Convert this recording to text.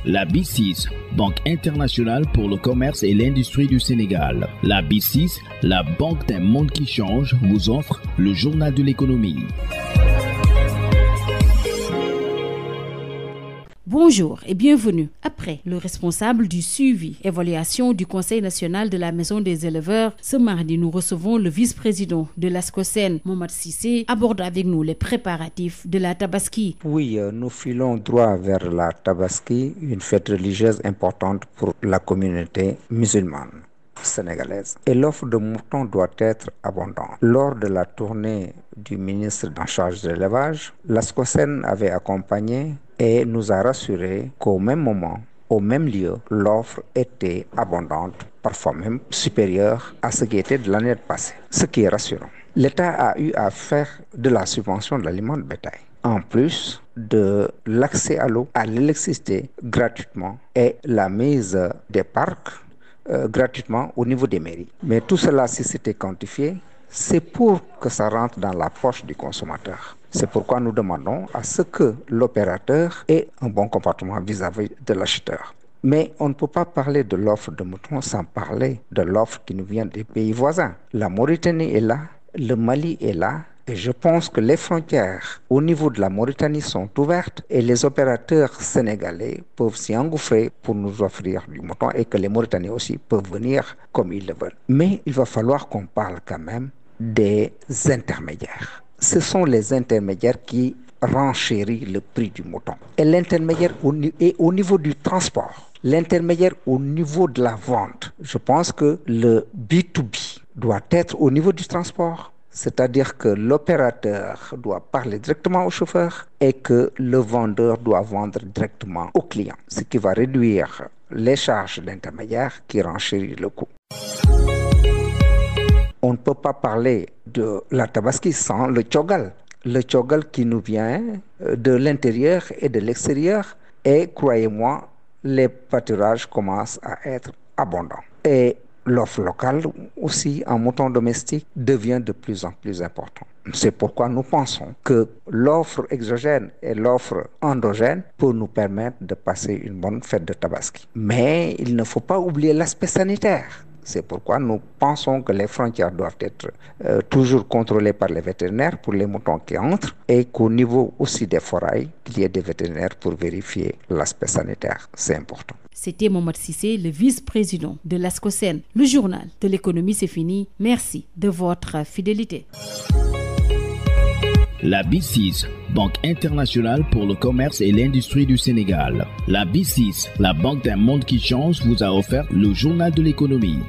La BICIS, Banque internationale pour le commerce et l'industrie du Sénégal. La BICIS, la banque d'un monde qui change, vous offre le journal de l'économie. Bonjour et bienvenue. Après le responsable du suivi, évaluation du Conseil national de la Maison des éleveurs, ce mardi, nous recevons le vice-président de l'ASCOSEN, Momad Cissé, aborde avec nous les préparatifs de la Tabaski. Oui, nous filons droit vers la Tabaski, une fête religieuse importante pour la communauté musulmane sénégalaise. Et l'offre de moutons doit être abondante. Lors de la tournée du ministre en charge de l'élevage, l'ASCOSEN avait accompagné et nous a rassuré qu'au même moment, au même lieu, l'offre était abondante, parfois même supérieure à ce qui était de l'année passée, ce qui est rassurant. L'État a eu à faire de la subvention de l'aliment de bétail, en plus de l'accès à l'eau, à l'électricité gratuitement et la mise des parcs gratuitement au niveau des mairies. Mais tout cela, si c'était quantifié, c'est pour que ça rentre dans la poche du consommateur. C'est pourquoi nous demandons à ce que l'opérateur ait un bon comportement vis-à-vis de l'acheteur. Mais on ne peut pas parler de l'offre de moutons sans parler de l'offre qui nous vient des pays voisins. La Mauritanie est là, le Mali est là, et je pense que les frontières au niveau de la Mauritanie sont ouvertes et les opérateurs sénégalais peuvent s'y engouffrer pour nous offrir du mouton et que les Mauritaniens aussi peuvent venir comme ils le veulent. Mais il va falloir qu'on parle quand même des intermédiaires. Ce sont les intermédiaires qui renchérissent le prix du mouton. Et l'intermédiaire est au niveau du transport. L'intermédiaire au niveau de la vente. Je pense que le B2B doit être au niveau du transport. C'est-à-dire que l'opérateur doit parler directement au chauffeur et que le vendeur doit vendre directement au client. Ce qui va réduire les charges d'intermédiaire qui renchérissent le coût. On ne peut pas parler de la Tabaski sans le tchogal. Le tchogal qui nous vient de l'intérieur et de l'extérieur. Et croyez-moi, les pâturages commencent à être abondants. Et l'offre locale aussi en mouton domestique devient de plus en plus importante. C'est pourquoi nous pensons que l'offre exogène et l'offre endogène peut nous permettre de passer une bonne fête de Tabaski. Mais il ne faut pas oublier l'aspect sanitaire. C'est pourquoi nous pensons que les frontières doivent être toujours contrôlées par les vétérinaires pour les moutons qui entrent et qu'au niveau aussi des forailles, qu'il y ait des vétérinaires pour vérifier l'aspect sanitaire. C'est important. C'était Momad Cissé, le vice-président de l'ASCOSEN. Le journal de l'économie, c'est fini. Merci de votre fidélité. La BICIS, Banque internationale pour le commerce et l'industrie du Sénégal. La BICIS, la banque d'un monde qui change, vous a offert le journal de l'économie.